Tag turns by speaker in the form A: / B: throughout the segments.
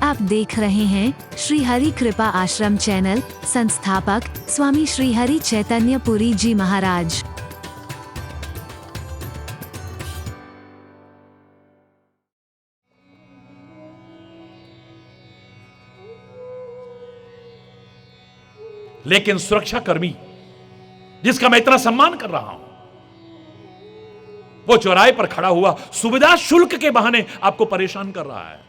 A: आप देख रहे हैं श्री हरि कृपा आश्रम चैनल। संस्थापक स्वामी श्री हरि चैतन्य पुरी जी महाराज।
B: लेकिन सुरक्षा कर्मी जिसका मैं इतना सम्मान कर रहा हूं, वो चौराहे पर खड़ा हुआ सुविधा शुल्क के बहाने आपको परेशान कर रहा है।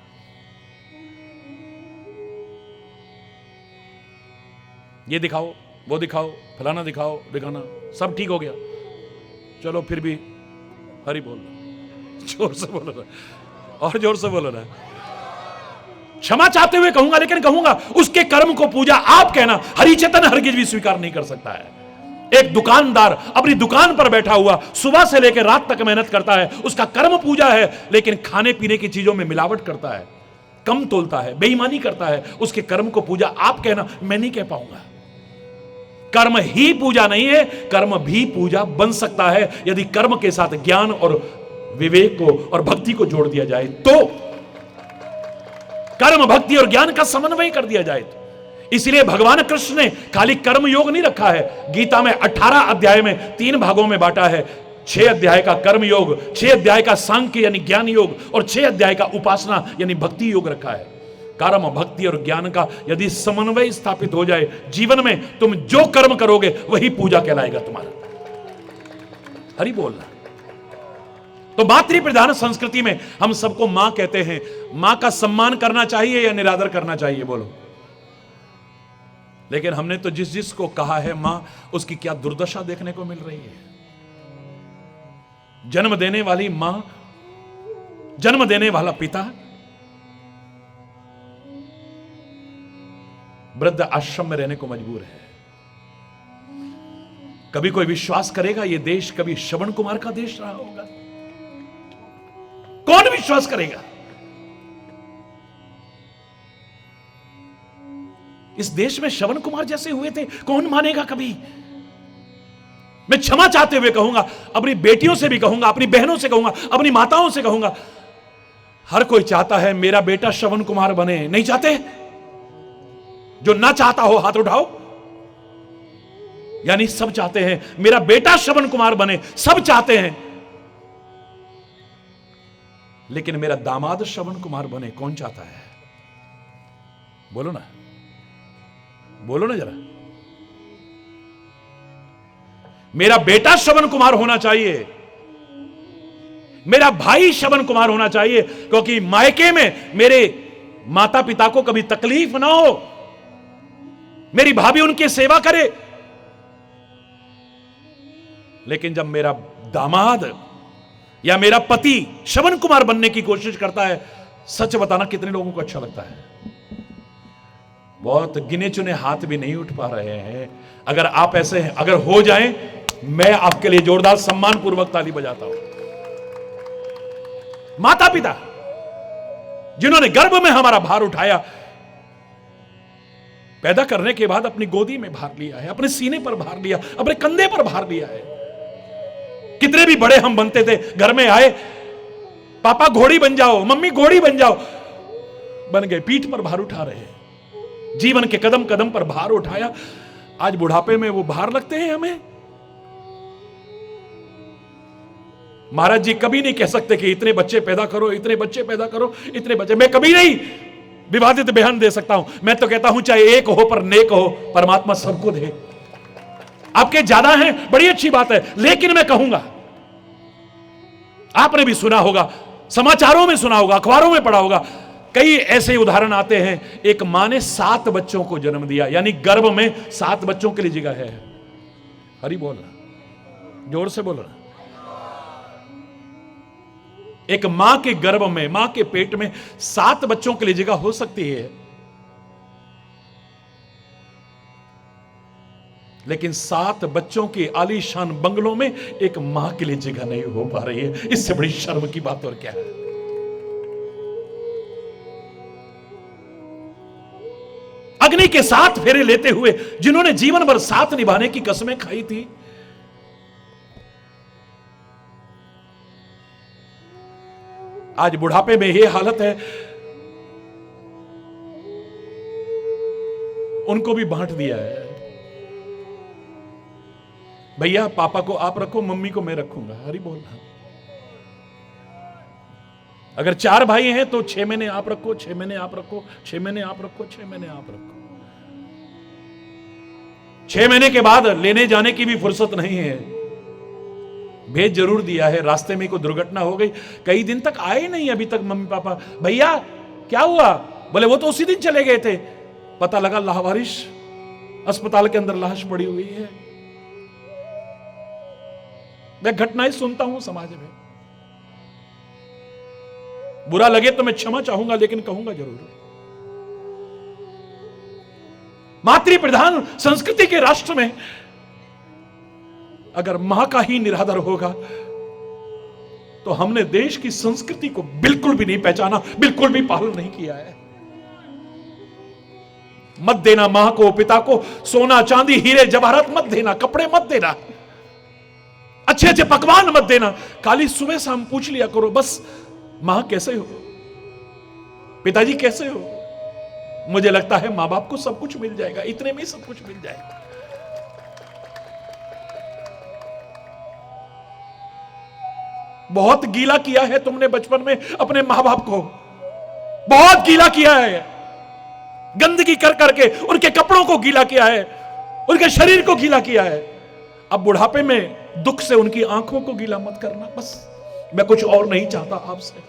B: ये दिखाओ, वो दिखाओ, फलाना दिखाओ, दिखाना, सब ठीक हो गया, चलो फिर भी हरि बोल रहा, जोर से बोलो ना, और जोर से बोलो ना। क्षमा चाहते हुए कहूंगा, लेकिन कहूंगा उसके कर्म को पूजा आप कहना हरि चेतन हरगिज भी स्वीकार नहीं कर सकता है। एक दुकानदार अपनी दुकान पर बैठा हुआ सुबह से लेकर रात तक मेहनत करता है, उसका कर्म पूजा है, लेकिन खाने पीने की चीजों में मिलावट करता है, कम तोलता है, बेईमानी करता है, उसके कर्म को पूजा आप कहना मैं नहीं कह पाऊंगा। कर्म ही पूजा नहीं है, कर्म भी पूजा बन सकता है यदि कर्म के साथ ज्ञान और विवेक को और भक्ति को जोड़ दिया जाए, तो कर्म भक्ति और ज्ञान का समन्वय कर दिया जाए तो। इसलिए भगवान कृष्ण ने खाली कर्म योग नहीं रखा है, गीता में 18 अध्याय में 3 भागों में बांटा है। 6 अध्याय का कर्म योग, 6 अध्याय का सांख्य यानी ज्ञान योग, और 6 अध्याय का उपासना यानी भक्ति योग रखा है। कर्म भक्ति और ज्ञान का यदि समन्वय स्थापित हो जाए जीवन में, तुम जो कर्म करोगे वही पूजा कहलाएगा तुम्हारा। हरि बोलना। तो मातृ प्रधान संस्कृति में हम सबको मां कहते हैं। मां का सम्मान करना चाहिए या निरादर करना चाहिए, बोलो। लेकिन हमने तो जिस जिस को कहा है मां, उसकी क्या दुर्दशा देखने को मिल रही है। जन्म देने वाली मां, जन्म देने वाला पिता वृद्ध आश्रम में रहने को मजबूर है। कभी कोई विश्वास करेगा ये देश कभी श्रवण कुमार का देश रहा होगा? कौन विश्वास करेगा? इस देश में श्रवण कुमार जैसे हुए थे, कौन मानेगा कभी? मैं क्षमा चाहते हुए कहूंगा, अपनी बेटियों से भी कहूंगा, अपनी बहनों से कहूंगा, अपनी माताओं से कहूंगा, हर कोई चाहता है मेरा बेटा श्रवण कुमार बने। नहीं चाहते? जो ना चाहता हो हाथ उठाओ। यानी सब चाहते हैं मेरा बेटा श्रवण कुमार बने, सब चाहते हैं, लेकिन मेरा दामाद श्रवण कुमार बने कौन चाहता है? बोलो ना, बोलो ना जरा। मेरा बेटा श्रवण कुमार होना चाहिए, मेरा भाई श्रवण कुमार होना चाहिए, क्योंकि मायके में मेरे माता पिता को कभी तकलीफ ना हो, मेरी भाभी उनकी सेवा करे। लेकिन जब मेरा दामाद या मेरा पति श्रवण कुमार बनने की कोशिश करता है, सच बताना कितने लोगों को अच्छा लगता है? बहुत गिने चुने हाथ भी नहीं उठ पा रहे हैं। अगर आप ऐसे हैं, अगर हो जाएं, मैं आपके लिए जोरदार सम्मान पूर्वक ताली बजाता हूं। माता पिता जिन्होंने गर्भ में हमारा भार उठाया, पैदा करने के बाद अपनी गोदी में भार लिया है, अपने सीने पर भार लिया, अपने कंधे पर भार लिया है। कितने भी बड़े हम बनते थे, घर में आए, पापा घोड़ी बन जाओ, मम्मी घोड़ी बन जाओ, बन गए, पीठ पर भार उठा रहे हैं, जीवन के कदम कदम पर भार उठाया। आज बुढ़ापे में वो भार लगते हैं हमें। महाराज जी कभी नहीं कह सकते कि इतने बच्चे पैदा करो, इतने बच्चे पैदा करो, इतने बच्चे। मैं कभी नहीं विवादित बयान दे सकता हूं। मैं तो कहता हूं चाहे एक हो पर नेक हो, परमात्मा सबको दे। आपके ज्यादा हैं, बड़ी अच्छी बात है, लेकिन मैं कहूंगा, आपने भी सुना होगा, समाचारों में सुना होगा, अखबारों में पढ़ा होगा, कई ऐसे उदाहरण आते हैं। एक मां ने 7 बच्चों को जन्म दिया, यानी गर्भ में 7 बच्चों के लिए जगह है। हरि बोलना, जोर से बोलना। एक मां के गर्भ में, मां के पेट में 7 बच्चों के लिए जगह हो सकती है, लेकिन 7 बच्चों के आलीशान बंगलों में एक मां के लिए जगह नहीं हो पा रही है। इससे बड़ी शर्म की बात और क्या है? अग्नि के 7 फेरे लेते हुए जिन्होंने जीवन भर साथ निभाने की कसमें खाई थी, आज बुढ़ापे में यह हालत है। उनको भी बांट दिया है। भैया पापा को आप रखो, मम्मी को मैं रखूंगा। हरि बोल। अगर 4 भाई हैं तो 6 महीने आप रखो, 6 महीने आप रखो, 6 महीने आप रखो, 6 महीने आप रखो। 6 महीने के बाद लेने जाने की भी फुर्सत नहीं है। भेज जरूर दिया है, रास्ते में कोई दुर्घटना हो गई, कई दिन तक आए नहीं अभी तक मम्मी पापा। भैया क्या हुआ? बोले वो तो उसी दिन चले गए थे। पता लगा लावारिश अस्पताल के अंदर लाश पड़ी हुई है। मैं घटनाएं सुनता हूं समाज में, बुरा लगे तो मैं क्षमा चाहूंगा, लेकिन कहूंगा जरूर। मातृ प्रधान संस्कृति के राष्ट्र में अगर मां का ही निरादर होगा तो हमने देश की संस्कृति को बिल्कुल भी नहीं पहचाना, बिल्कुल भी पालन नहीं किया है। मत देना मां को, पिता को सोना चांदी हीरे जवाहरात मत देना, कपड़े मत देना, अच्छे अच्छे पकवान मत देना। खाली सुबह शाम पूछ लिया करो बस, मां कैसे हो, पिताजी कैसे हो। मुझे लगता है मां बाप को सब कुछ मिल जाएगा, इतने में सब कुछ मिल जाएगा। बहुत गीला किया है तुमने बचपन में अपने मां बाप को, बहुत गीला किया है, गंदगी कर करके उनके कपड़ों को गीला किया है, उनके शरीर को गीला किया है। अब बुढ़ापे में दुख से उनकी आंखों को गीला मत करना। बस मैं कुछ और नहीं चाहता आपसे।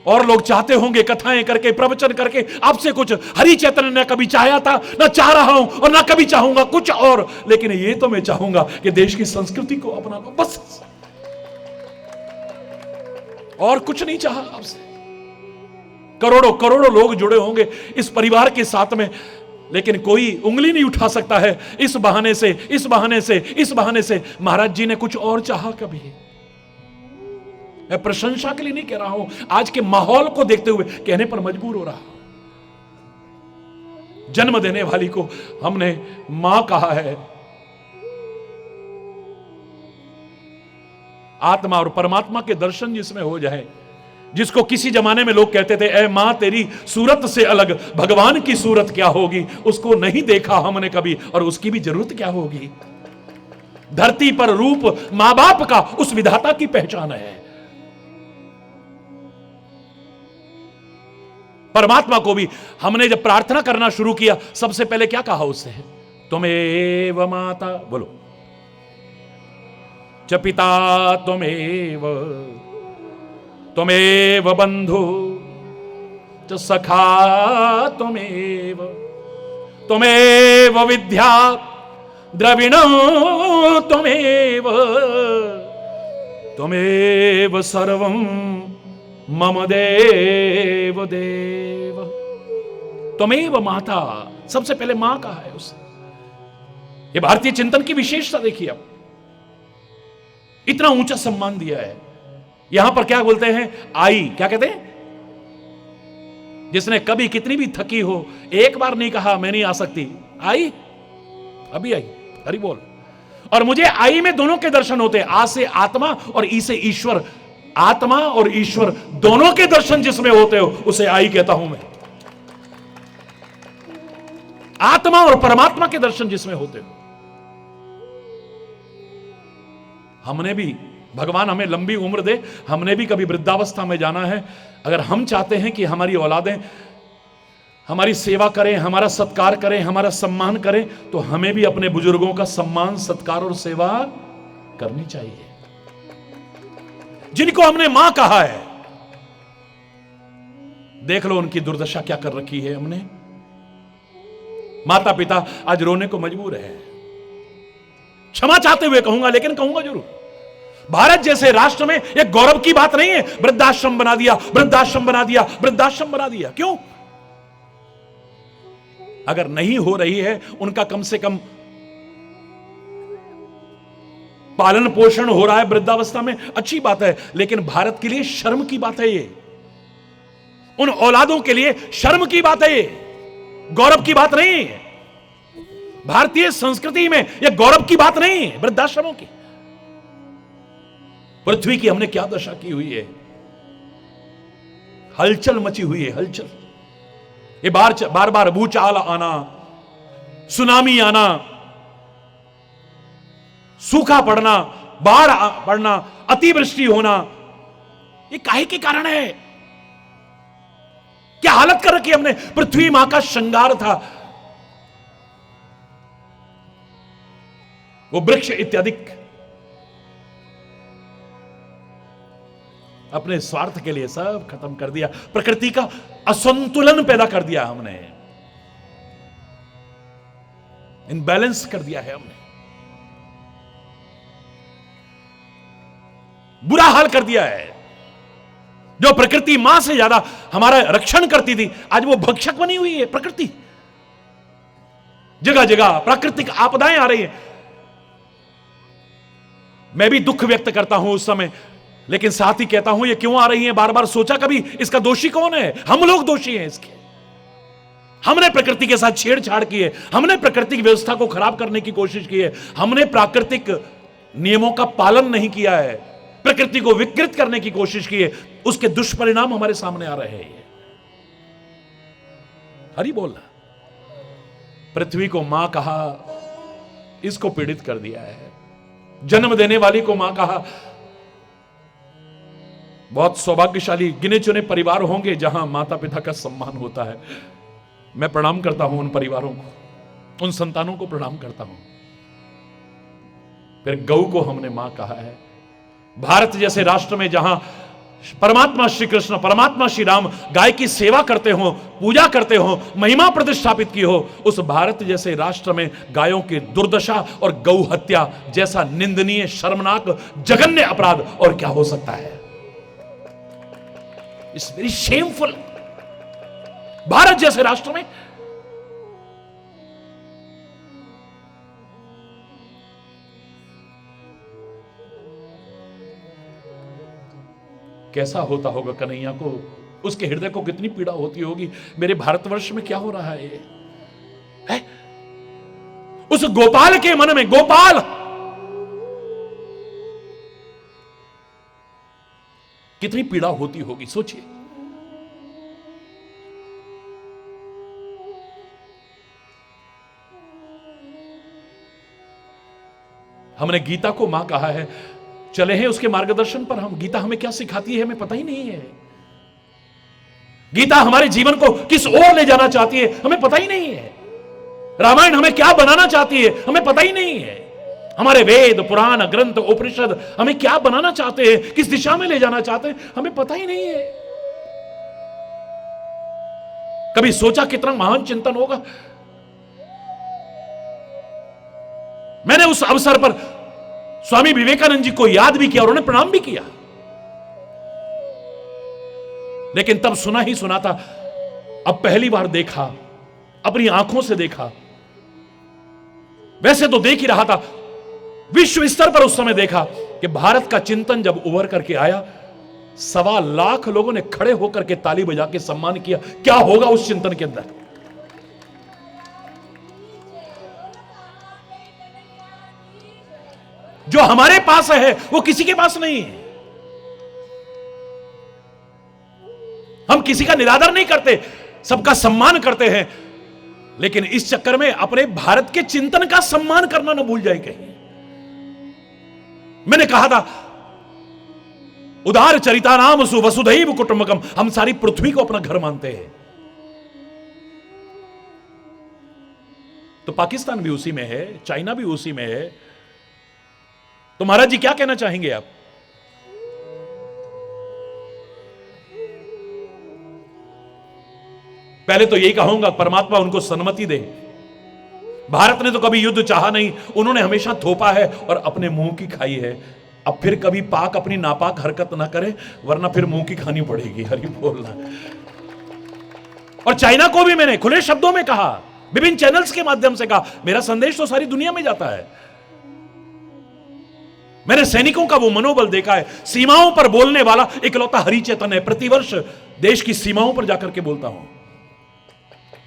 B: और लोग चाहते होंगे कथाएं करके, प्रवचन करके आपसे कुछ। हरि चैतन्य ने कभी चाहा था, ना चाह रहा हूं और ना कभी चाहूंगा कुछ और, लेकिन ये तो मैं चाहूंगा कि देश की संस्कृति को अपना लो, बस। और कुछ नहीं चाहा आपसे। करोड़ों करोड़ों लोग जुड़े होंगे इस परिवार के साथ में, लेकिन कोई उंगली नहीं उठा सकता है इस बहाने से, इस बहाने से, इस बहाने से। महाराज जी ने कुछ और चाहा कभी? मैं प्रशंसा के लिए नहीं कह रहा हूं, आज के माहौल को देखते हुए कहने पर मजबूर हो रहा। जन्म देने वाली को हमने मां कहा है। आत्मा और परमात्मा के दर्शन जिसमें हो जाए, जिसको किसी जमाने में लोग कहते थे ए मां तेरी सूरत से अलग भगवान की सूरत क्या होगी, उसको नहीं देखा हमने कभी और उसकी भी जरूरत क्या होगी। धरती पर रूप मां बाप का उस विधाता की पहचान है। परमात्मा को भी हमने जब प्रार्थना करना शुरू किया, सबसे पहले क्या कहा उससे? त्वमेव माता, बोलो, च पिता त्वमेव, त्वमेव बंधु च सखा त्वमेव, त्वमेव विद्या द्रविणो त्वमेव, त्वमेव सर्वं मम देव देव। त्वमेव माता, सबसे पहले मां कहा है उसे। ये भारतीय चिंतन की विशेषता देखिए। अब इतना ऊंचा सम्मान दिया है। यहां पर क्या बोलते हैं? आई, क्या कहते हैं? जिसने कभी कितनी भी थकी हो, एक बार नहीं कहा मैं नहीं आ सकती, आई, अभी आई, हरि बोल। और मुझे आई में दोनों के दर्शन होते हैं, आ से आत्मा और ई से ईश्वर। आत्मा और ईश्वर दोनों के दर्शन जिसमें होते हो उसे आई कहता हूं मैं। आत्मा और परमात्मा के दर्शन जिसमें होते हो। हमने भी, भगवान हमें लंबी उम्र दे, हमने भी कभी वृद्धावस्था में जाना है। अगर हम चाहते हैं कि हमारी औलादें हमारी सेवा करें, हमारा सत्कार करें, हमारा सम्मान करें, तो हमें भी अपने बुजुर्गों का सम्मान, सत्कार और सेवा करनी चाहिए। जिनको हमने मां कहा है, देख लो उनकी दुर्दशा क्या कर रखी है हमने। माता पिता आज रोने को मजबूर है। क्षमा चाहते हुए कहूंगा, लेकिन कहूंगा जरूर। भारत जैसे राष्ट्र में एक गौरव की बात नहीं है वृद्धाश्रम बना दिया, वृद्धाश्रम बना दिया, वृद्धाश्रम बना दिया। क्यों? अगर नहीं हो रही है उनका कम से कम पालन पोषण हो रहा है वृद्धावस्था में, अच्छी बात है, लेकिन भारत के लिए शर्म की बात है ये। उन औलादों के लिए शर्म की बात है ये, गौरव की बात नहीं है। भारतीय संस्कृति में यह गौरव की बात नहीं है वृद्धाश्रमों की। पृथ्वी की हमने क्या दशा की हुई है, हलचल मची हुई है, हलचल। ये बार बार भूचाल आना, सुनामी आना, सूखा पड़ना, बाढ़ पड़ना, अतिवृष्टि होना, ये काहे के कारण है? क्या हालत कर रखी हमने? पृथ्वी मां का श्रृंगार था, वो वृक्ष इत्यादि अपने स्वार्थ के लिए सब खत्म कर दिया। प्रकृति का असंतुलन पैदा कर दिया हमने, इनबैलेंस कर दिया है हमने, बुरा हाल कर दिया है। जो प्रकृति मां से ज्यादा हमारा रक्षण करती थी, आज वो भक्षक बनी हुई है प्रकृति। जगह जगह प्राकृतिक आपदाएं आ रही हैं। मैं भी दुख व्यक्त करता हूं उस समय, लेकिन साथ ही कहता हूं ये क्यों आ रही हैं बार बार? सोचा कभी इसका दोषी कौन है? हम लोग दोषी हैं इसके। हमने प्रकृति के साथ छेड़छाड़ की है, हमने प्रकृति की व्यवस्था को खराब करने की कोशिश की है, हमने प्राकृतिक नियमों का पालन नहीं किया है, प्रकृति को विकृत करने की कोशिश की है। उसके दुष्परिणाम हमारे सामने आ रहे हैं। हरि बोल। पृथ्वी को मां कहा, इसको पीड़ित कर दिया है। जन्म देने वाली को मां कहा। बहुत सौभाग्यशाली गिने चुने परिवार होंगे जहां माता पिता का सम्मान होता है। मैं प्रणाम करता हूं उन परिवारों को, उन संतानों को प्रणाम करता हूं। फिर गौ को हमने मां कहा है। भारत जैसे राष्ट्र में जहां परमात्मा श्री कृष्ण, परमात्मा श्री राम गाय की सेवा करते हो, पूजा करते हो, महिमा प्रतिष्ठापित की हो, उस भारत जैसे राष्ट्र में गायों की दुर्दशा और गौ हत्या जैसा निंदनीय, शर्मनाक, जघन्य अपराध और क्या हो सकता है? It's very shameful. भारत जैसे राष्ट्र में कैसा होता होगा कन्हैया को, उसके हृदय को कितनी पीड़ा होती होगी। मेरे भारतवर्ष में क्या हो रहा है? उस गोपाल के मन में, गोपाल कितनी पीड़ा होती होगी, सोचिए। हमने गीता को मां कहा है, चले हैं उसके मार्गदर्शन पर हम। गीता हमें क्या सिखाती है हमें पता ही नहीं है। गीता हमारे जीवन को किस ओर ले जाना चाहती है हमें पता ही नहीं है। रामायण हमें क्या बनाना चाहती है हमें पता ही नहीं है। हमारे वेद, पुराण, ग्रंथ, उपनिषद हमें क्या बनाना चाहते हैं, किस दिशा में ले जाना चाहते हैं हमें पता ही नहीं है। कभी सोचा कितना महान चिंतन होगा? मैंने उस अवसर पर स्वामी विवेकानंद जी को याद भी किया और उन्हें प्रणाम भी किया, लेकिन तब सुना ही सुना था। अब पहली बार देखा, अपनी आंखों से देखा। वैसे तो देख ही रहा था, विश्व स्तर पर उस समय देखा कि भारत का चिंतन जब उभर करके आया, 1.25 लाख लोगों ने खड़े होकर के ताली बजा के सम्मान किया। क्या होगा उस चिंतन के अंदर? जो हमारे पास है वो किसी के पास नहीं है। हम किसी का निरादर नहीं करते, सबका सम्मान करते हैं, लेकिन इस चक्कर में अपने भारत के चिंतन का सम्मान करना ना भूल जाए कहीं। मैंने कहा था, उदार चरिता नाम सु वसुधैव कुटुंबकम। हम सारी पृथ्वी को अपना घर मानते हैं। तो पाकिस्तान भी उसी में है, चाइना भी उसी में है। तो महाराज जी क्या कहना चाहेंगे आप? पहले तो यही कहूंगा, परमात्मा उनको सन्मति दे। भारत ने तो कभी युद्ध चाहा नहीं, उन्होंने हमेशा थोपा है और अपने मुंह की खाई है। अब फिर कभी पाक अपनी नापाक हरकत ना करे, वरना फिर मुंह की खानी पड़ेगी। हरि बोलना। और चाइना को भी मैंने खुले शब्दों में कहा, विभिन्न चैनल्स के माध्यम से कहा। मेरा संदेश तो सारी दुनिया में जाता है। मैंने सैनिकों का वो मनोबल देखा है। सीमाओं पर बोलने वाला इकलौता हरि चेतन है। प्रतिवर्ष देश की सीमाओं पर जाकर के बोलता हूं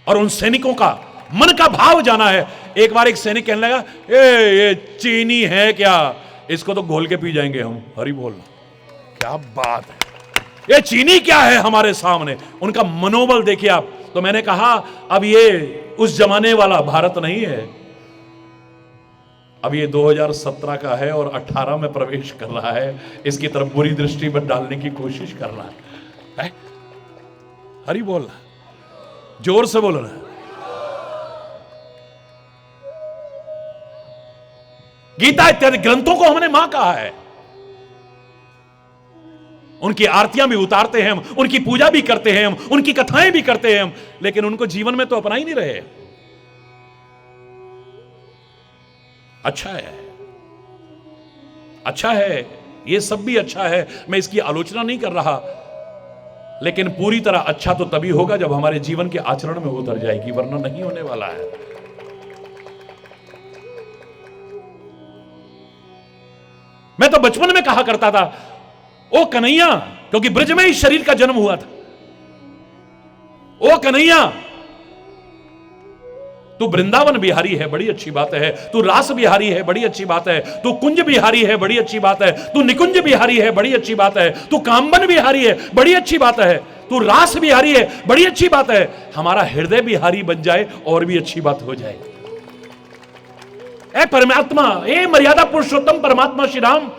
B: और उन सैनिकों का मन का भाव जाना है। एक बार एक सैनिक कहने लगा, ये चीनी है क्या, इसको तो घोल के पी जाएंगे हम। हरि बोल। क्या बात है, ये चीनी क्या है हमारे सामने। उनका मनोबल देखिए आप। तो मैंने कहा अब ये उस जमाने वाला भारत नहीं है, अब ये 2017 का है और 18 में प्रवेश कर रहा है, इसकी तरफ बुरी दृष्टि में डालने की कोशिश कर रहा है? हरि बोल, जोर से बोल रहा है। गीता इत्यादि ग्रंथों को हमने मां कहा है, उनकी आरतियां भी उतारते हैं हम, उनकी पूजा भी करते हैं हम, उनकी कथाएं भी करते हैं हम, लेकिन उनको जीवन में तो अपना ही नहीं रहे। अच्छा है, अच्छा है, ये सब भी अच्छा है, मैं इसकी आलोचना नहीं कर रहा, लेकिन पूरी तरह अच्छा तो तभी होगा जब हमारे जीवन के आचरण में उतर जाएगी, वरना नहीं होने वाला है। मैं तो बचपन में कहा करता था, ओ कन्हैया, क्योंकि ब्रज में ही शरीर का जन्म हुआ था, ओ कन्हैया तू वृंदावन बिहारी है, बड़ी अच्छी बात है, तू रास बिहारी है, बड़ी अच्छी बात है, तू कुंज बिहारी है, बड़ी अच्छी बात है, तू निकुंज बिहारी है, बड़ी अच्छी बात है, तू कामबन बिहारी है, बड़ी अच्छी बात है, तू रास बिहारी है, बड़ी अच्छी बात है, हमारा हृदय बिहारी बन जाए और भी अच्छी बात हो जाए। ए परमात्मा, ए मर्यादा पुरुषोत्तम परमात्मा श्री राम,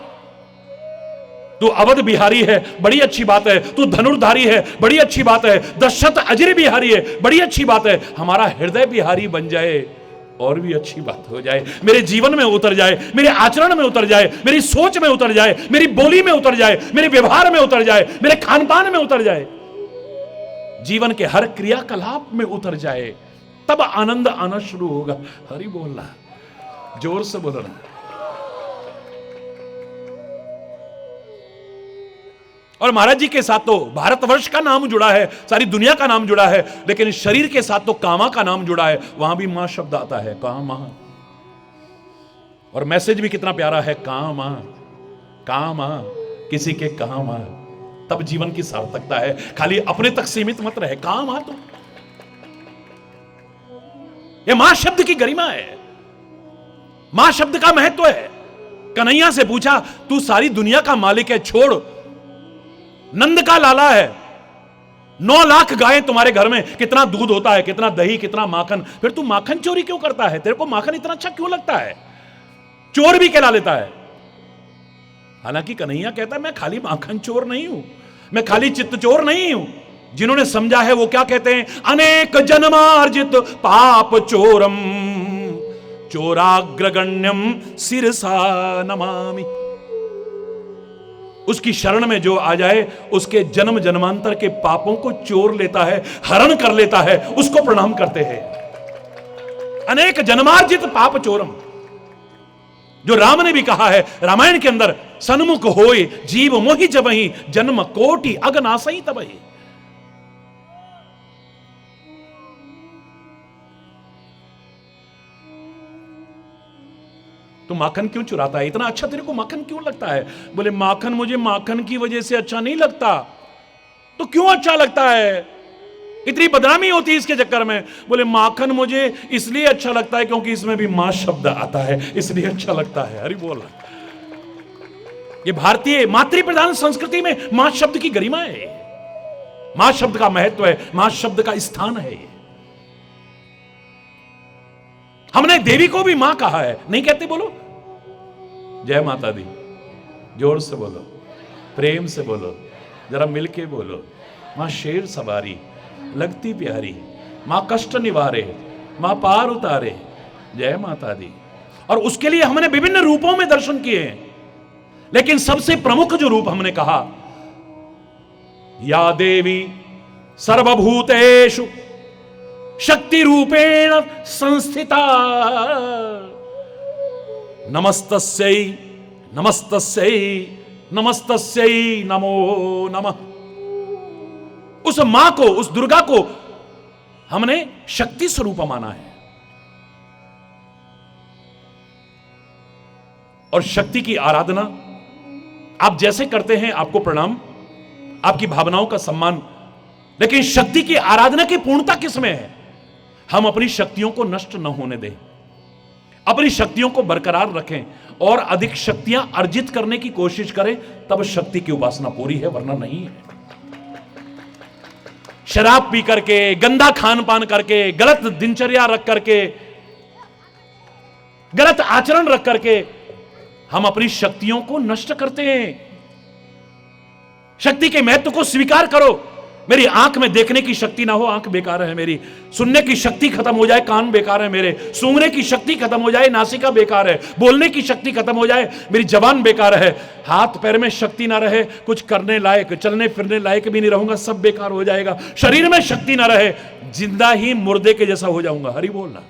B: तू अवध बिहारी है, बड़ी अच्छी बात है, तू धनुर्धारी है, बड़ी अच्छी बात है, दशरथ अजय बिहारी है, बड़ी अच्छी बात है, हमारा हृदय बिहारी बन जाए और भी अच्छी बात हो जाए, मेरे जीवन में उतर जाए, मेरे आचरण में उतर जाए, मेरी सोच में उतर जाए, मेरी बोली में उतर जाए, मेरे व्यवहार में उतर जाए, मेरे खान पान में उतर जाए, जीवन के हर क्रियाकलाप में उतर जाए, तब आनंद आना शुरू होगा। हरि बोलना, जोर से बोलना। और महाराज जी के साथ तो भारतवर्ष का नाम जुड़ा है, सारी दुनिया का नाम जुड़ा है, लेकिन शरीर के साथ तो कामा का नाम जुड़ा है, वहां भी मां शब्द आता है, कामा। और मैसेज भी कितना प्यारा है, कामा कामा, किसी के कामा, तब जीवन की सार्थकता है। खाली अपने तक सीमित मत रहे, कामा तो ये मां शब्द की गरिमा है, मां शब्द का महत्व है। कन्हैया से पूछा, तू सारी दुनिया का मालिक है, छोड़, नंद का लाला है, 9 लाख गायें तुम्हारे घर में, कितना दूध होता है, कितना दही, कितना माखन, फिर तू माखन चोरी क्यों करता है? तेरे को माखन इतना अच्छा क्यों लगता है? चोर भी कहला लेता है। हालांकि कन्हैया कहता है, मैं खाली माखन चोर नहीं हूं, मैं खाली चित्त चोर नहीं हूं। जिन्होंने समझा है वो क्या कहते हैं, अनेक जन्मार्जित पाप चोरम चोराग्रगण्यम सिरसा नमामि। उसकी शरण में जो आ जाए, उसके जन्म जन्मांतर के पापों को चोर लेता है, हरण कर लेता है, उसको प्रणाम करते हैं। अनेक जन्मार्जित पाप चोरम, जो राम ने भी कहा है रामायण के अंदर, सन्मुख होए जीव मोहि जबहि, जन्म कोटि अगनासई तबहि। तो माखन क्यों चुराता है? इतना अच्छा तेरे को माखन क्यों लगता है? बोले माखन मुझे माखन की वजह से अच्छा नहीं लगता। तो क्यों अच्छा लगता है? इतनी बदनामी होती है इसके चक्कर में। बोले माखन मुझे इसलिए अच्छा लगता है क्योंकि इसमें भी मां शब्द आता है, इसलिए अच्छा लगता है। हरि बोल। ये भारतीय मातृ प्रधान संस्कृति में मां शब्द की गरिमा है, मां शब्द का महत्व है, मां शब्द का स्थान है। हमने देवी को भी मां कहा है, नहीं कहते? बोलो जय माता दी, जोर से बोलो, प्रेम से बोलो, जरा मिलके बोलो। मां शेर सवारी लगती प्यारी, मां कष्ट निवारे, मां पार उतारे, जय माता दी। और उसके लिए हमने विभिन्न रूपों में दर्शन किए हैं, लेकिन सबसे प्रमुख जो रूप हमने कहा, या देवी सर्वभूतेषु शक्ति रूपेण संस्थिता, नमस्तस्यै नमस्तस्यै नमस्तस्यै नमो नमः। उस मां को, उस दुर्गा को हमने शक्ति स्वरूप माना है। और शक्ति की आराधना आप जैसे करते हैं, आपको प्रणाम, आपकी भावनाओं का सम्मान, लेकिन शक्ति की आराधना की पूर्णता किसमें है? हम अपनी शक्तियों को नष्ट न होने दें, अपनी शक्तियों को बरकरार रखें और अधिक शक्तियां अर्जित करने की कोशिश करें, तब शक्ति की उपासना पूरी है, वरना नहीं है। शराब पी करके, गंदा खान पान करके, गलत दिनचर्या रख करके, गलत आचरण रख करके हम अपनी शक्तियों को नष्ट करते हैं। शक्ति के महत्व को स्वीकार करो। मेरी आंख में देखने की शक्ति ना हो, आंख बेकार है मेरी। सुनने की शक्ति खत्म हो जाए, कान बेकार है मेरे। सूंघने की शक्ति खत्म हो जाए, नासिका बेकार है। बोलने की शक्ति खत्म हो जाए, मेरी जबान बेकार है। हाथ पैर में शक्ति ना रहे, कुछ करने लायक, चलने फिरने लायक भी नहीं रहूंगा, सब बेकार हो जाएगा। शरीर में शक्ति ना रहे, जिंदा ही मुर्दे के जैसा हो जाऊंगा। हरि बोलना।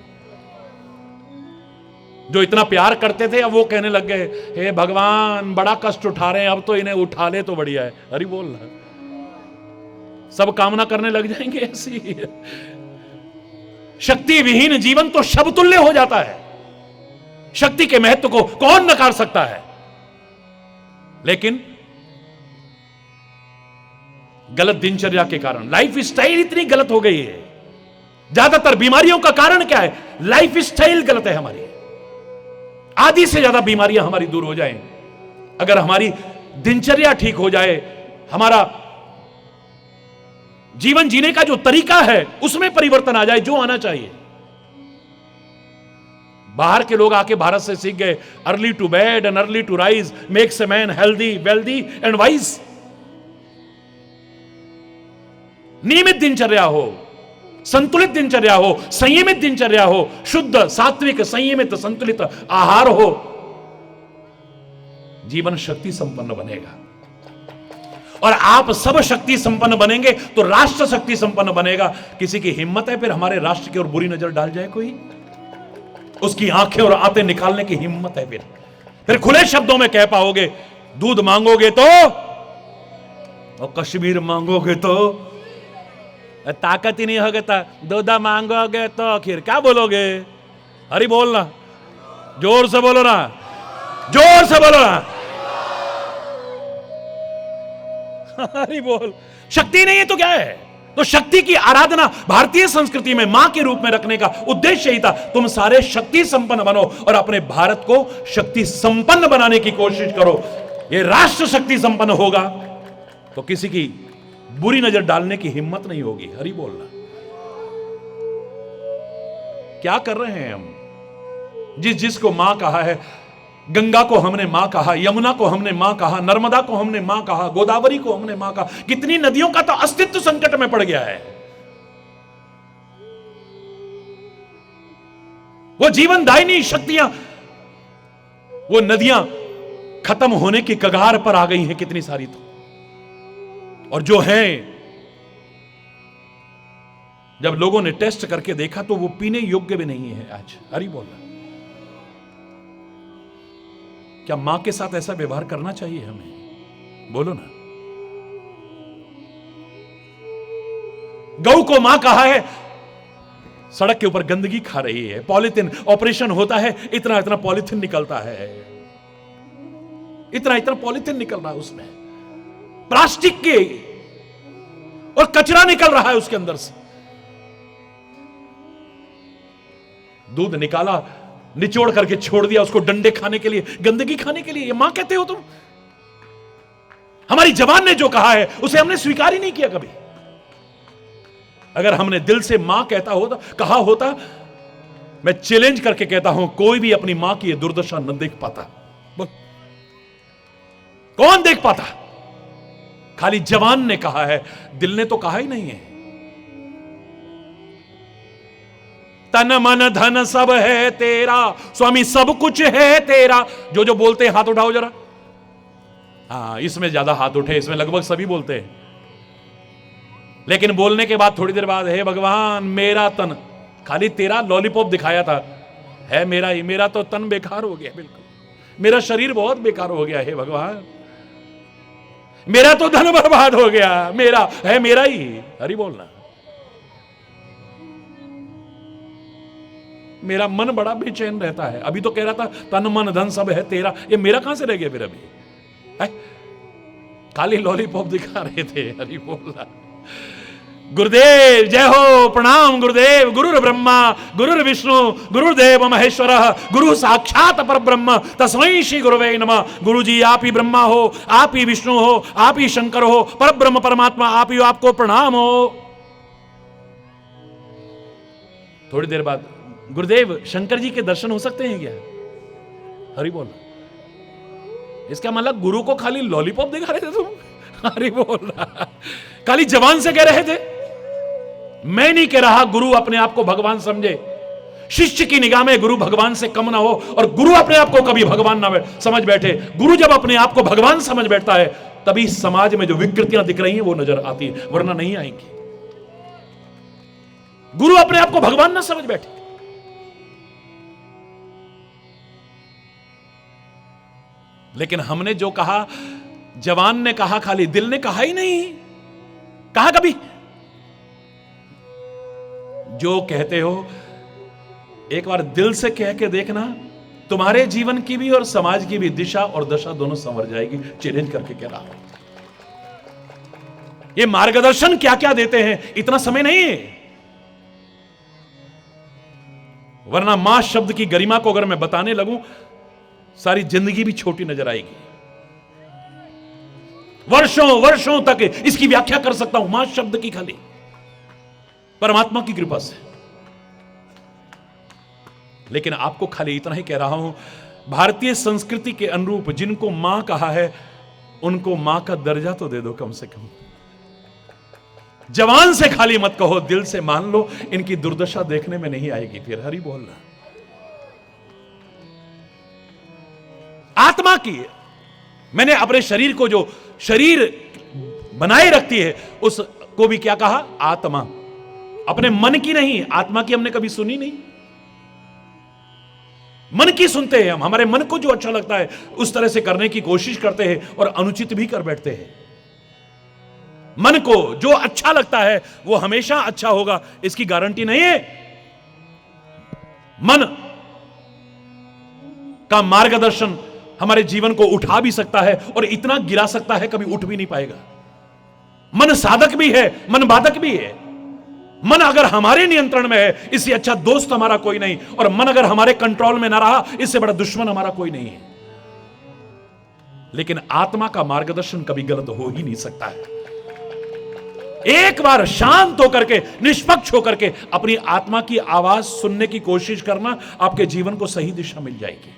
B: जो इतना प्यार करते थे अब वो कहने लग गए, हे भगवान बड़ा कष्ट उठा रहे हैं, अब तो इन्हें उठा ले तो बढ़िया है। हरि बोलना। सब कामना करने लग जाएंगे ऐसी। शक्ति विहीन जीवन तो शबतुल्य हो जाता है। शक्ति के महत्व को कौन नकार सकता है? लेकिन गलत दिनचर्या के कारण लाइफ स्टाइल इतनी गलत हो गई है। ज्यादातर बीमारियों का कारण क्या है? लाइफ स्टाइल गलत है हमारी। आधी से ज्यादा बीमारियां हमारी दूर हो जाएं अगर हमारी दिनचर्या ठीक हो जाए, हमारा जीवन जीने का जो तरीका है उसमें परिवर्तन आ जाए, जो आना चाहिए। बाहर के लोग आके भारत से सीख गए, early to bed and early to rise makes a man healthy, wealthy and wise. नियमित दिनचर्या हो, संतुलित दिनचर्या हो, संयमित दिनचर्या हो, शुद्ध सात्विक संयमित संतुलित आहार हो, जीवन शक्ति संपन्न बनेगा। और आप सब शक्ति संपन्न बनेंगे तो राष्ट्र शक्ति संपन्न बनेगा। किसी की हिम्मत है फिर हमारे राष्ट्र की ओर बुरी नजर डाल जाए कोई? उसकी आंखें और आंतें निकालने की हिम्मत है? फिर खुले शब्दों में कह पाओगे? दूध मांगोगे तो और कश्मीर मांगोगे तो ताकत ही नहीं होगी, दूधा मांगोगे तो आखिर क्या बोलोगे? हरि बोलना, जोर से बोलो ना, जोर से बोलो ना। हरि बोल। शक्ति नहीं है तो क्या है? तो शक्ति की आराधना भारतीय संस्कृति में मां के रूप में रखने का उद्देश्य ही था। तुम सारे शक्ति संपन्न बनो और अपने भारत को शक्ति संपन्न बनाने की कोशिश करो। ये राष्ट्र शक्ति संपन्न होगा तो किसी की बुरी नजर डालने की हिम्मत नहीं होगी। हरि बोलना। क्या कर रहे हैं हम? जिसको मां कहा है, गंगा को हमने मां कहा, यमुना को हमने मां कहा, नर्मदा को हमने मां कहा, गोदावरी को हमने मां कहा। कितनी नदियों का तो अस्तित्व संकट में पड़ गया है। वो जीवनदायिनी शक्तियां, वो नदियां खत्म होने की कगार पर आ गई हैं कितनी सारी तो। और जो हैं, जब लोगों ने टेस्ट करके देखा तो वो पीने योग्य भी नहीं है आज। हरि बोलना। क्या मां के साथ ऐसा व्यवहार करना चाहिए हमें? बोलो ना। गौ को मां कहा है, सड़क के ऊपर गंदगी खा रही है। पॉलीथिन ऑपरेशन होता है, इतना इतना पॉलीथिन निकलता है, इतना इतना पॉलीथिन निकल रहा है उसमें, प्लास्टिक के, और कचरा निकल रहा है उसके अंदर से। दूध निकाला, निचोड़ करके छोड़ दिया उसको डंडे खाने के लिए, गंदगी खाने के लिए। ये मां कहते हो तुम? हमारी जबान ने जो कहा है उसे हमने स्वीकार ही नहीं किया कभी। अगर हमने दिल से मां कहा होता, मैं चैलेंज करके कहता हूं, कोई भी अपनी मां की ये दुर्दशा न देख पाता। बोल, कौन देख पाता? खाली जवान ने कहा है, दिल ने तो कहा ही नहीं है। तन मन धन सब है तेरा, स्वामी सब कुछ है तेरा। जो जो बोलते हैं हाथ उठाओ जरा। हाँ, इसमें ज्यादा हाथ उठे, इसमें लगभग सभी बोलते हैं। लेकिन बोलने के बाद थोड़ी देर बाद, हे भगवान मेरा तन, खाली तेरा लॉलीपॉप दिखाया था, है मेरा ही, मेरा तो तन बेकार हो गया, बिल्कुल मेरा शरीर बहुत बेकार हो गया। हे भगवान, मेरा तो धन बर्बाद हो गया, मेरा है मेरा ही। हरि बोलना। मेरा मन बड़ा बेचैन रहता है। अभी तो कह रहा था तन मन धन सब है तेरा, ये मेरा कहां से रह गया फिर? अभी खाली लॉलीपॉप दिखा रहे थे। हरि बोलना। गुरुदेव जय हो, प्रणाम गुरुदेव। गुरुर ब्रह्मा गुरुर विष्णु गुरुदेव महेश्वर, गुरु साक्षात परब्रह्म तस्मै श्री गुरुवे नमः। गुरु जी आप ही ब्रह्मा हो, आप ही विष्णु हो, आप ही शंकर हो, परब्रह्म परमात्मा आप ही हो, आपको प्रणाम हो। थोड़ी देर बाद, गुरुदेव शंकर जी के दर्शन हो सकते हैं क्या? हरि बोल। इसका मतलब गुरु को खाली लॉलीपॉप दिखा रहे थे तुम? हरि बोल। खाली जवान से कह रहे थे? मैं नहीं कह रहा गुरु अपने आप को भगवान समझे, शिष्य की निगाह में गुरु भगवान से कम ना हो, और गुरु अपने आप को कभी भगवान ना समझ बैठे। गुरु जब अपने आप को भगवान समझ बैठता है, तभी समाज में जो विकृतियां दिख रही हैं वो नजर आती है, वरना नहीं आएंगी। गुरु अपने आप को भगवान ना समझ बैठे। लेकिन हमने जो कहा, जवान ने कहा, खाली दिल ने कहा ही नहीं। कहा कभी? जो कहते हो एक बार दिल से कह के देखना, तुम्हारे जीवन की भी और समाज की भी दिशा और दशा दोनों संवर जाएगी। चैलेंज करके कह रहा हूं। ये मार्गदर्शन क्या क्या देते हैं, इतना समय नहीं है, वरना मां शब्द की गरिमा को अगर मैं बताने लगूं, सारी जिंदगी भी छोटी नजर आएगी। वर्षों वर्षों तक इसकी व्याख्या कर सकता हूं मां शब्द की, खाली परमात्मा की कृपा से। लेकिन आपको खाली इतना ही कह रहा हूं, भारतीय संस्कृति के अनुरूप जिनको मां कहा है, उनको मां का दर्जा तो दे दो कम से कम। जवान से खाली मत कहो, दिल से मान लो, इनकी दुर्दशा देखने में नहीं आएगी फिर। हरि बोलना। आत्मा की, मैंने अपने शरीर को, जो शरीर बनाए रखती है, उसको भी क्या कहा? आत्मा। अपने मन की नहीं, आत्मा की हमने कभी सुनी नहीं। मन की सुनते हैं हम, हमारे मन को जो अच्छा लगता है उस तरह से करने की कोशिश करते हैं और अनुचित भी कर बैठते हैं। मन को जो अच्छा लगता है वो हमेशा अच्छा होगा, इसकी गारंटी नहीं है। मन का मार्गदर्शन हमारे जीवन को उठा भी सकता है और इतना गिरा सकता है कभी उठ भी नहीं पाएगा। मन साधक भी है, मन बाधक भी है। मन अगर हमारे नियंत्रण में है, इससे अच्छा दोस्त हमारा कोई नहीं, और मन अगर हमारे कंट्रोल में ना रहा, इससे बड़ा दुश्मन हमारा कोई नहीं है। लेकिन आत्मा का मार्गदर्शन कभी गलत हो ही नहीं सकता है। एक बार शांत होकर के, निष्पक्ष होकर के अपनी आत्मा की आवाज सुनने की कोशिश करना, आपके जीवन को सही दिशा मिल जाएगी।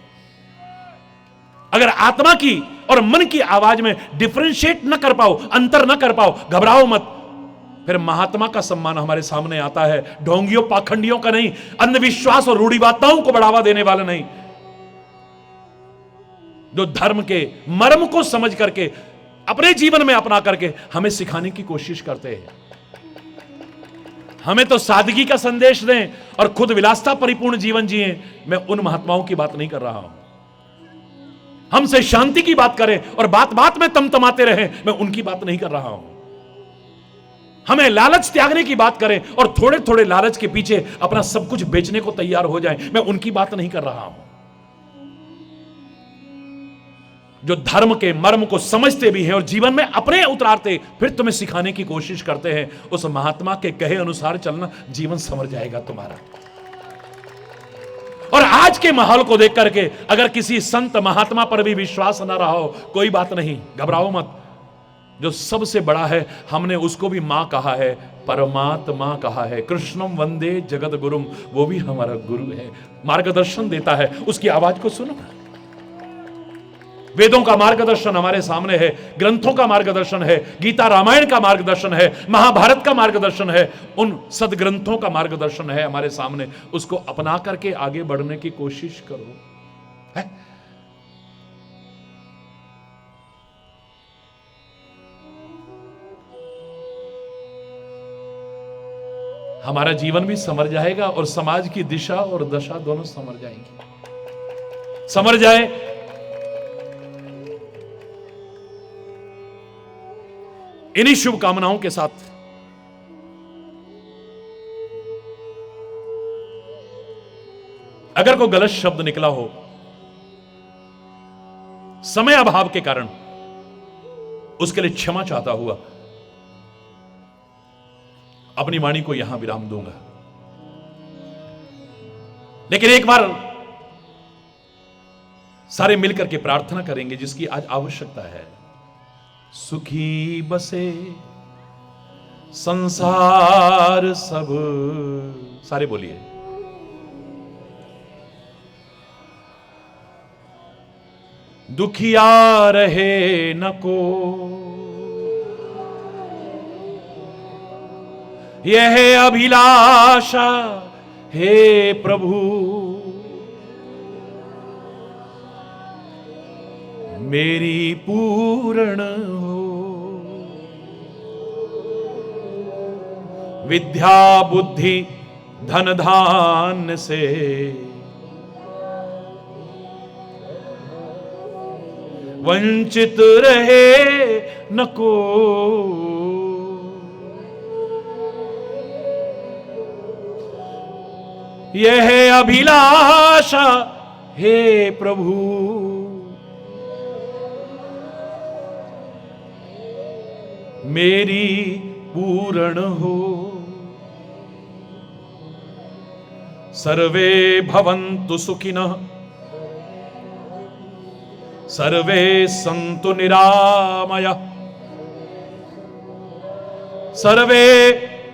B: अगर आत्मा की और मन की आवाज में डिफरेंशिएट न कर पाओ, अंतर न कर पाओ, घबराओ मत। फिर महात्मा का सम्मान हमारे सामने आता है, ढोंगियों पाखंडियों का नहीं, अंधविश्वास और रूढ़िवादिताओं को बढ़ावा देने वाला नहीं, जो धर्म के मर्म को समझ करके अपने जीवन में अपना करके हमें सिखाने की कोशिश करते हैं। हमें तो सादगी का संदेश दें और खुद विलासता परिपूर्ण जीवन जिए। मैं उन महात्माओं की बात नहीं कर रहा हूं। हमसे शांति की बात करें और बात बात में तमतमाते रहें, मैं उनकी बात नहीं कर रहा हूं। हमें लालच त्यागने की बात करें और थोड़े थोड़े लालच के पीछे अपना सब कुछ बेचने को तैयार हो जाएं, मैं उनकी बात नहीं कर रहा हूं। जो धर्म के मर्म को समझते भी हैं और जीवन में अपने उतारते फिर तुम्हें सिखाने की कोशिश करते हैं, उस महात्मा के कहे अनुसार चलना, जीवन संवर जाएगा तुम्हारा। और आज के माहौल को देख करके अगर किसी संत महात्मा पर भी विश्वास ना रहा हो, कोई बात नहीं, घबराओ मत। जो सबसे बड़ा है, हमने उसको भी मां कहा है, परमात्मा कहा है, कृष्णम वंदे जगत गुरुम, वो भी हमारा गुरु है, मार्गदर्शन देता है। उसकी आवाज को सुनो। वेदों का मार्गदर्शन हमारे सामने है, ग्रंथों का मार्गदर्शन है, गीता रामायण का मार्गदर्शन है, महाभारत का मार्गदर्शन है, उन सदग्रंथों का मार्गदर्शन है हमारे सामने। उसको अपना करके आगे बढ़ने की कोशिश करो। है? हमारा जीवन भी संवर जाएगा और समाज की दिशा और दशा दोनों संवर जाएंगी। संवर जाए इन्हीं शुभकामनाओं के साथ अगर कोई गलत शब्द निकला हो समय अभाव के कारण, उसके लिए क्षमा चाहता हुआ अपनी वाणी को यहां विराम दूंगा। लेकिन एक बार सारे मिलकर के प्रार्थना करेंगे जिसकी आज आवश्यकता है। सुखी बसे संसार सब, सारे बोलिए। दुखिया रहे न को, यह अभिलाषा हे प्रभु मेरी पूर्ण हो। विद्या बुद्धि धन धान्य से वंचित रहे न को, यह अभिलाषा हे प्रभु मेरी पूर्ण हो। सर्वे भवन्तु सुखिनः, सर्वे सन्तु निरामयः, सर्वे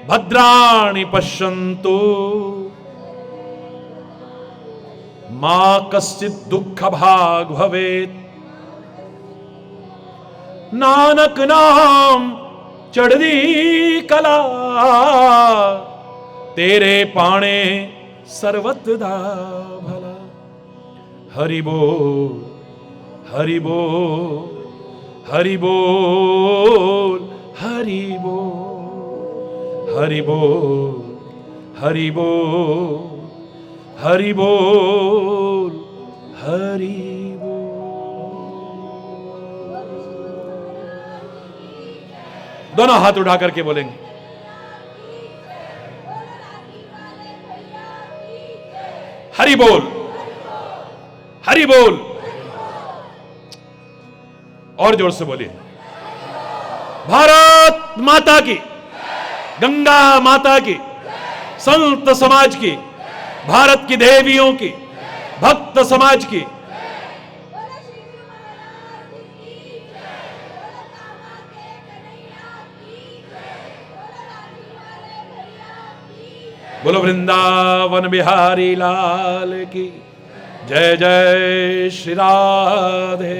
B: भद्राणि पश्यन्तु, मा कश्चित् दुःख भाग् भवेत्। नानक नाम चढ़दी कला, तेरे पाणे सर्वदा भला। हरि बोल हरि बोल हरि बोल हरि बोल हरि बोल हरि बोल हरि बोल हरि बोल। दोनों हाथ उठा करके बोलेंगे हरि बोल हरि बोल। और जोर से बोलिए भारत माता की, गंगा माता की, संत समाज की, भारत की देवियों की, भक्त समाज की। बोलो वृंदावन बिहारी लाल की जय। जय श्री राधे,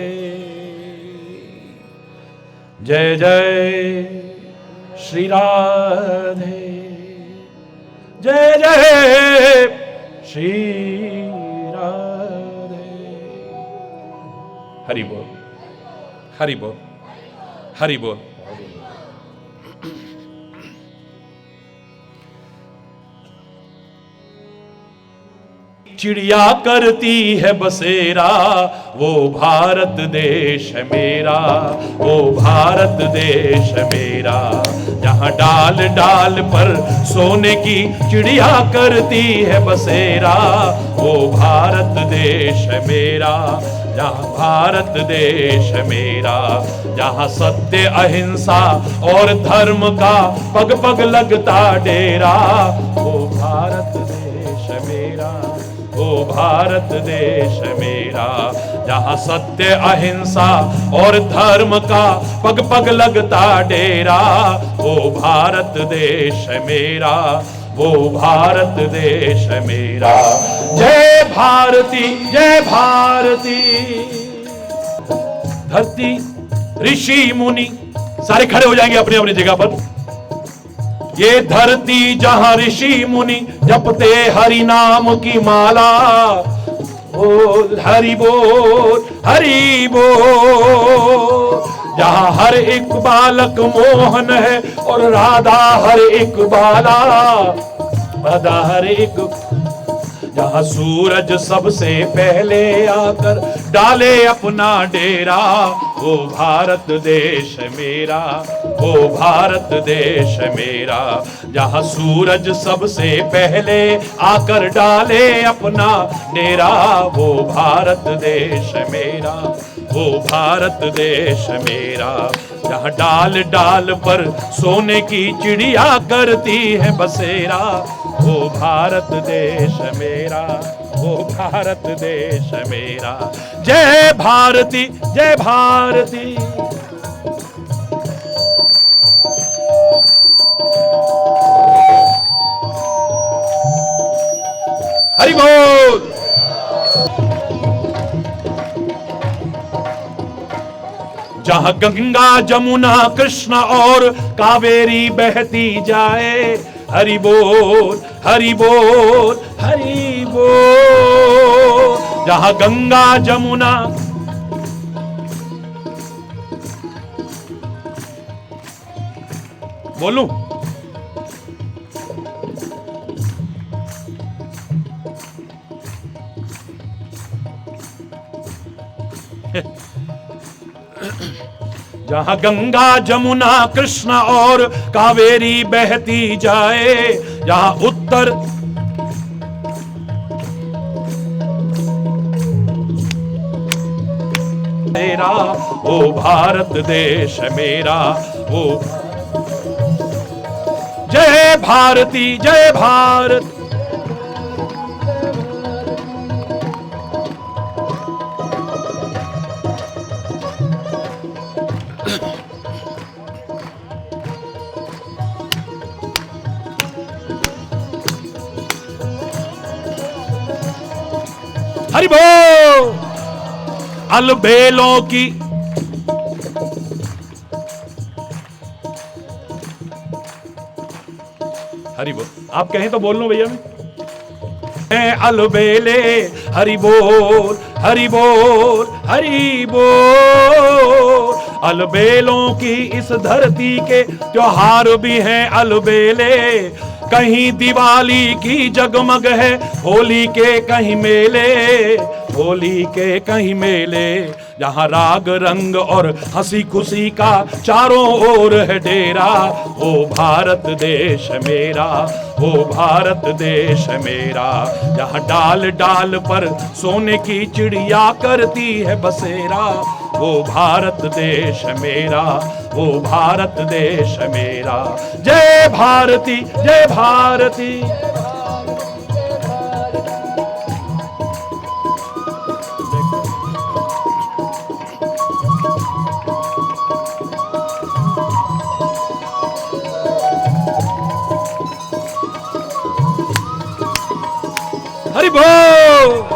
B: जय जय श्री राधे, जय जय श्री राधे। हरि बोल हरि बोल हरि बोल। चिड़िया करती है बसेरा, वो भारत देश मेरा, वो भारत देश मेरा। जहाँ डाल डाल पर सोने की चिड़िया करती है बसेरा, वो भारत देश मेरा। जहाँ भारत देश मेरा, जहाँ सत्य अहिंसा और धर्म का पग पग लगता डेरा, वो भारत देश मेरा, वो भारत देश मेरा। जहाँ सत्य अहिंसा और धर्म का पग पग लगता डेरा, वो भारत देश मेरा, वो भारत देश मेरा। जय भारती जय भारती। धरती ऋषि मुनि सारे खड़े हो जाएंगे अपनी अपनी जगह पर। ये धरती जहां ऋषि मुनि जपते हरि नाम की माला, बोल हरि बोल हरि बोल। जहां हर एक बालक मोहन है और राधा हर एक बाला, राधा हर एक। जहां सूरज सबसे पहले आकर डाले अपना डेरा, वो भारत देश मेरा, वो भारत देश मेरा। जहां सूरज सबसे पहले आकर डाले अपना डेरा, वो भारत देश मेरा, वो भारत देश मेरा। जहां डाल डाल पर सोने की चिड़िया करती है बसेरा, वो भारत देश मेरा, वो भारत देश मेरा। जय भारती जय भारती। हरि बोल। जहां गंगा जमुना कृष्ण और कावेरी बहती जाए, हरि बोल हरि बोल हरि बोल। जहां गंगा जमुना, बोलूं? जहां गंगा जमुना कृष्ण और कावेरी बहती जाए, जहां उत्तर मेरा वो भारत देश मेरा, वो जय भारती जय भारत। हरि बोल। अलबेलों की हरि बोल। आप कहें तो बोल लो भैया। मैं अलबेले हरि बोल हरि बोल हरि बोल। अलबेलों की इस धरती के त्योहार भी हैं अलबेले। कहीं दिवाली की जगमग है, होली के कहीं मेले, होली के कहीं मेले। जहां राग रंग और हंसी खुशी का चारों ओर है डेरा, ओ भारत देश मेरा, ओ भारत देश मेरा। जहां डाल डाल पर सोने की चिड़िया करती है बसेरा, वो भारत देश मेरा, वो भारत देश मेरा। जय भारती जय भारती। हरि बोल।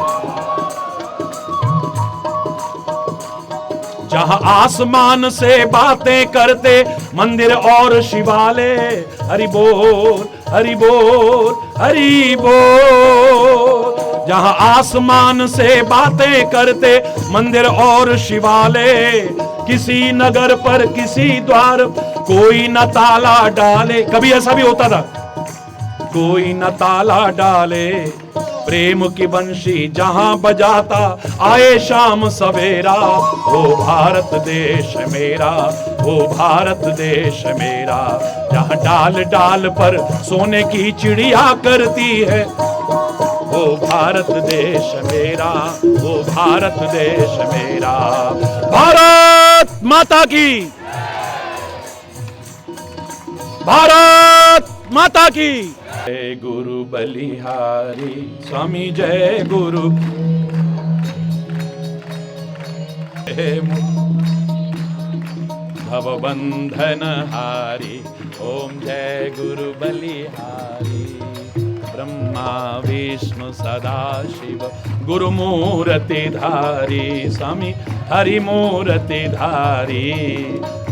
B: जहां आसमान से बातें करते मंदिर और शिवालय, हरि बोल हरि बोल हरि बोल। जहां आसमान से बातें करते मंदिर और शिवालय, किसी नगर पर किसी द्वार कोई न ताला डाले। कभी ऐसा भी होता था, कोई न ताला डाले। प्रेम की बंशी जहां बजाता आए शाम सवेरा, वो भारत देश मेरा, वो भारत देश मेरा। जहां डाल डाल पर सोने की चिड़िया करती है, वो भारत देश मेरा, वो भारत देश मेरा। भारत माता की, भारत माता की। जय गुरु बलिहारी स्वामी जय गुरु। भवबंधन हारी ओम जय गुरु बलिहारी। ब्रह्मा विष्णु सदा शिव गुरु मूर्ति धारी, स्वामी हरि मूर्ति धारी।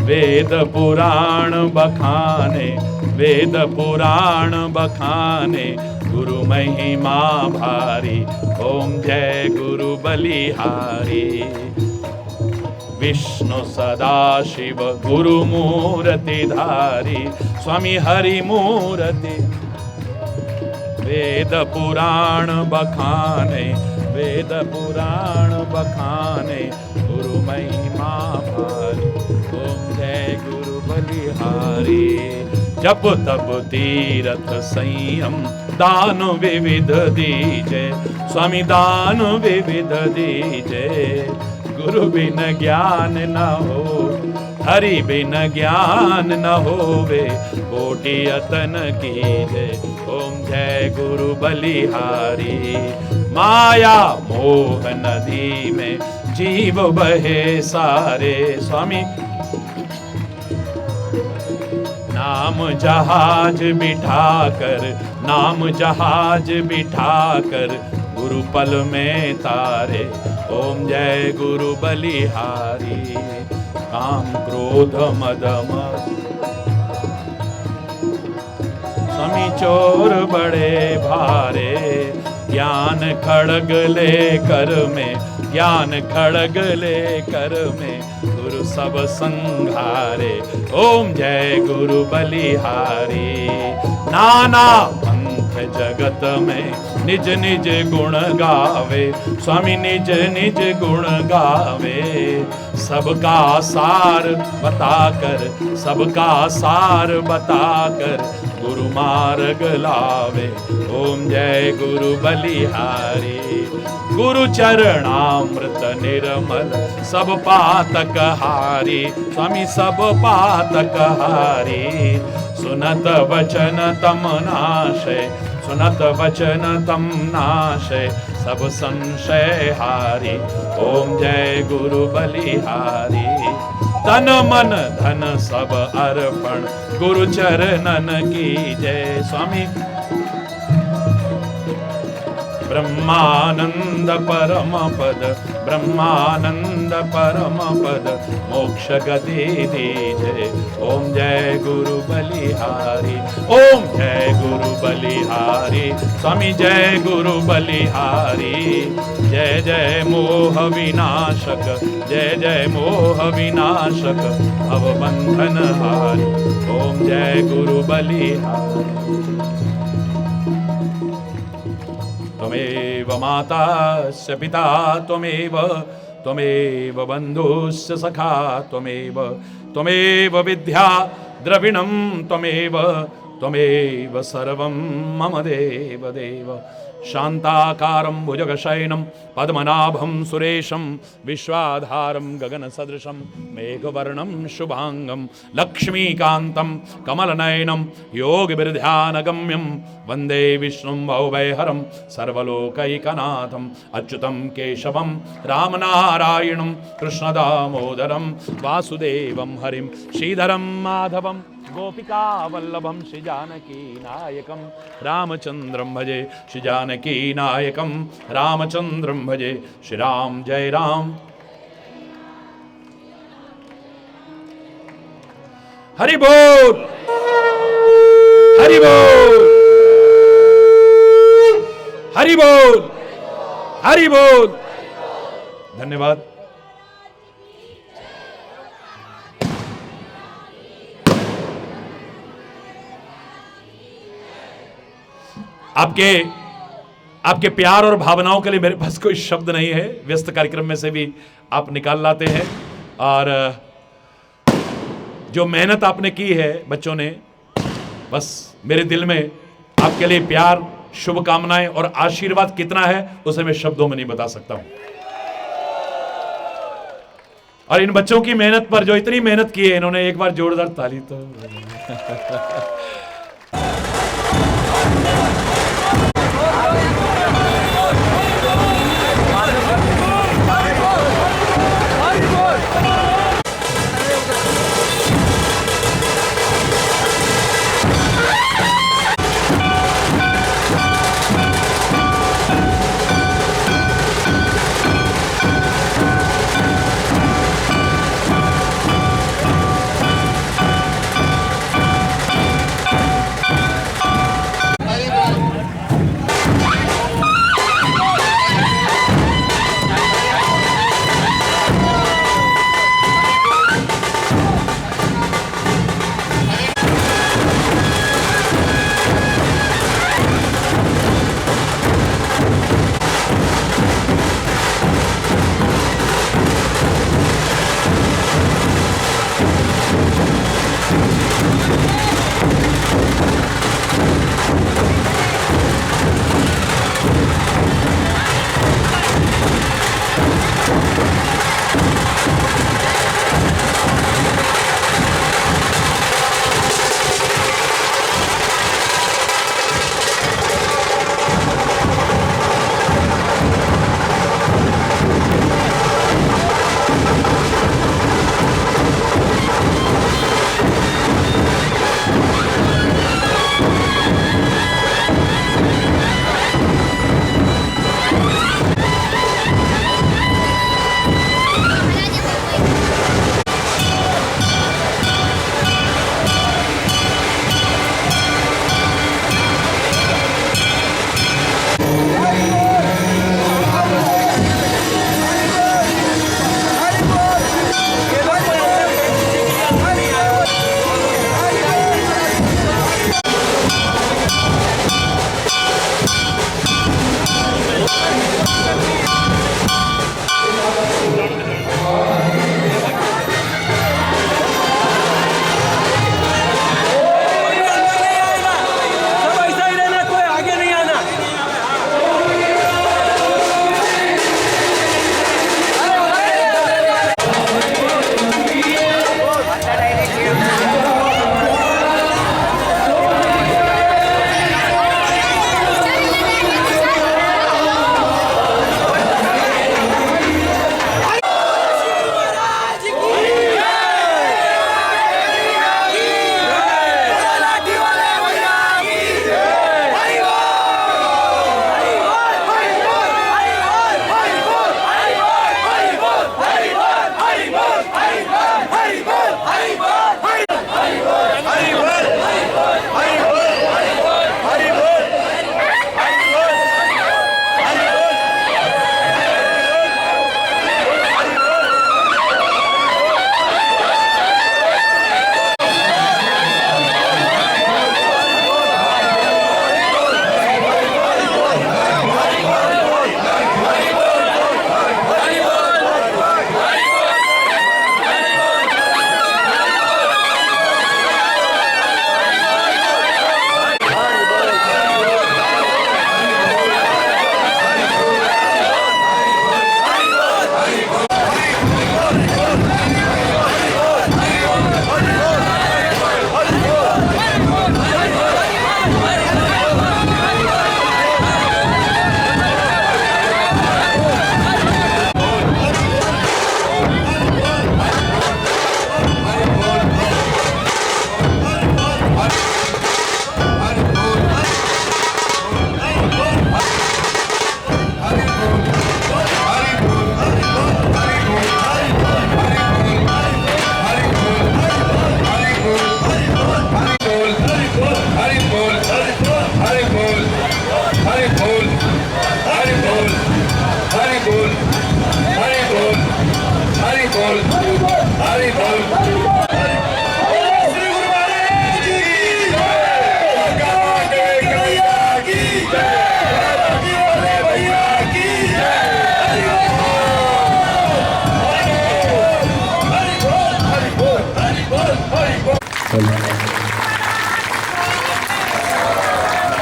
B: वेद पुराण बखाने, वेद पुराण बखाने, गुरु महिमा भारी ओम जय गुरु बलिहारी। विष्णु सदा शिव गुरु मूर्ति धारी, स्वामी हरि मूर्ति। वेद पुराण बखाने, वेद पुराण बखाने, गुरु महिमा भारी ओम जय गुरु बलिहारी। जप तप तीरथ संयम दान विविध दीजे, स्वामी दान विविध दीजे। गुरु बिन ज्ञान न हो, हरि बिन ज्ञान न होवे, कोटि यतन कीजे ओम जय गुरु बलिहारी। माया मोह नदी में जीव बहे सारे, स्वामी नाम जहाज बिठाकर, नाम जहाज बिठाकर, गुरु पल में तारे ओम जय गुरु बलिहारी। काम क्रोध मद मद। स्वामी चोर बड़े भारे, ज्ञान खड़ग ले कर में, ज्ञान खड़ग ले कर में, गुरु सब संघारे। ओम जय गुरु बलिहारी। नाना पंथ जगत में निज निज गुण गावे, स्वामी निज निज गुण गावे। सबका सार बताकर, सबका सार बताकर, गुरु मार्ग लावे। ओम जय गुरु बलिहारी। गुरु चरणामृत निर्मल, सब पातक हारी, स्वामी सब पातक हारी। सुनत वचन तम नाशे, सुनत वचन तम नाशे, सब संशय हारी। ओम जय गुरु बलिहारी। तन मन धन सब अर्पण, गुरु चरणन की जय। स्वामी ब्रह्मानंद परम पद, ब्रह्मानंद परम पद, मोक्ष गति दीजे। ओम जय गुरु बलिहारी। ओम जय गुरु बलिहारी। स्वामी जय गुरु बलिहारी। जय जय मोह विनाशक, जय जय मोह विनाशक, भवबंधन हारी। ओम जय गुरु बलिहारी। त्वमेव मातास्य पिता त्वमेव, त्वमेव बन्धुस्य सखा त्वमेव, त्वमेव विद्या द्रविणं त्वमेव, त्वमेव सर्वं मम देव देव। शान्ताकारं भुजगशयनं पद्मनाभं सुरेशं, विश्वाधारं गगनसदृशं मेघवर्णं शुभांगं, लक्ष्मीकान्तं कमलनयनं योगिभिर्ध्यानगम्यं, वन्दे विष्णुं भवभयहरं सर्वलोकैकनाथं, अच्युतं केशवं रामनारायणं कृष्णदामोदरं, वासुदेवं हरिं श्रीधरं माधवं, गोपिका वल्लभं श्री जानकी नायकं, रामचंद्रं भजे श्री जानकी नायकं, रामचंद्रं भजे। श्री राम जय राम। हरि बोल, हरि बोल, हरि बोल, हरि बोल। धन्यवाद। आपके प्यार और भावनाओं के लिए मेरे पास कोई शब्द नहीं है। व्यस्त कार्यक्रम में से भी आप निकाल लाते हैं, और जो मेहनत आपने की है बच्चों ने, बस मेरे दिल में आपके लिए प्यार, शुभकामनाएं और आशीर्वाद कितना है उसे मैं शब्दों में नहीं बता सकता हूं। और इन बच्चों की मेहनत पर जो इतनी मेहनत की है इन्होंने, एक बार जोरदार ताली तो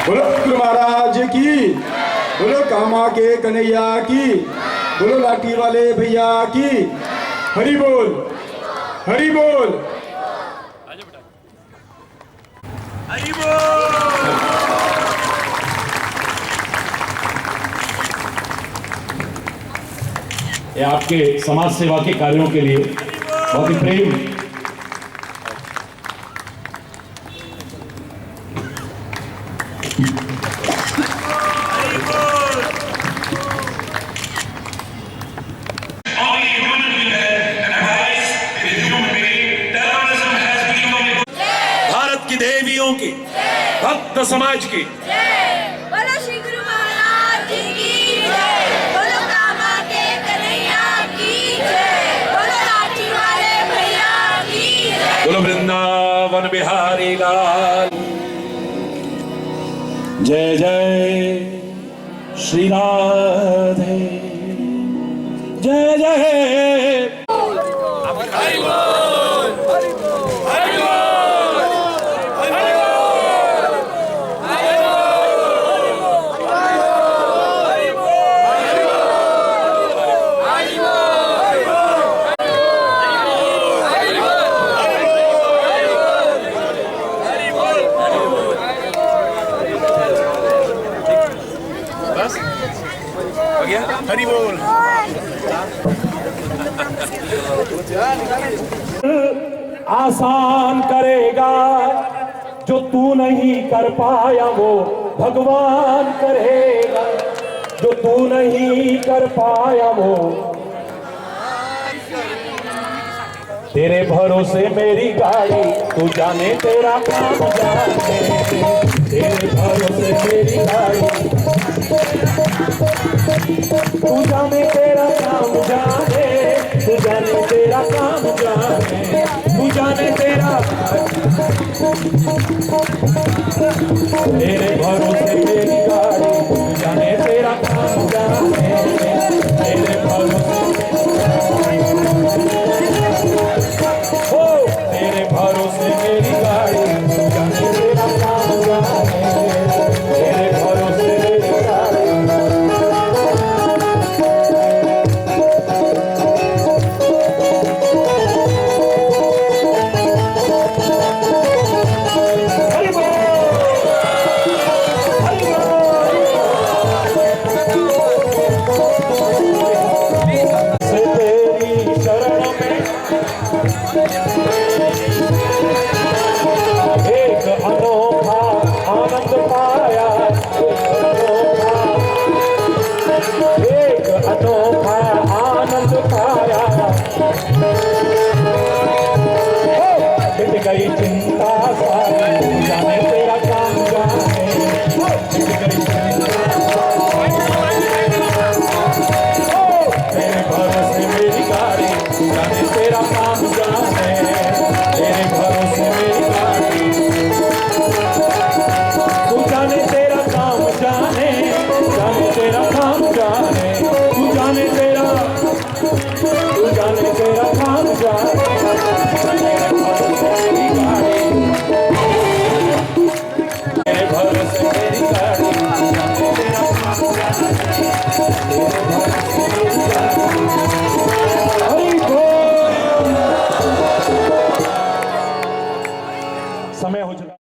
C: बोलो गुरु महाराज की, बोलो कामा के कन्हैया की, बोलो लाठी वाले भैया की। हरि बोल, हरि बोल।
B: हरि बोल।
D: ये आपके समाज सेवा के कार्यों के लिए बहुत ही प्रेम।
B: भारत की देवियों की, भक्त समाज की,
E: बोलो श्री गुरु महाराज जी की जय। बोलो कामा के कन्हैया की जय। बोलो लाठी वाले भैया की जय।
B: बोलो वृंदावन बिहारी लाल।
D: जय जय श्री राधे, जय जय।
B: हरि बोल।
D: आसान करेगा जो तू नहीं कर पाया वो भगवान करेगा, जो तू नहीं कर पाया वो। तेरे भरोसे मेरी गाड़ी, तू जाने तेरा काम जाने। तेरे भरोसे मेरी गाड़ी, तू जाने तेरा काम जाने। तू जाने तेरा काम जाने। तू जाने तेरा। तेरे भरोसे मेरी गाड़ी, तू जाने तेरा काम जाने। तेरे भरोसे हो, तेरे भरोसे मेरी गाड़ी, तू जाने तेरा काम जाने। तेरे भरोसे मेरी गाड़ी। गई चिंता सारी, जाने तेरा काम जाने। तेरे भरोसे मेरी गाड़ी, जाने तेरा काम जाने। तेरे भरोसे मेरी गाड़ी, तू जाने तेरा काम जाने। जाने तेरा काम जाने। तू जाने तेरा, तू जाने तेरा काम जाने। समय हो चुका।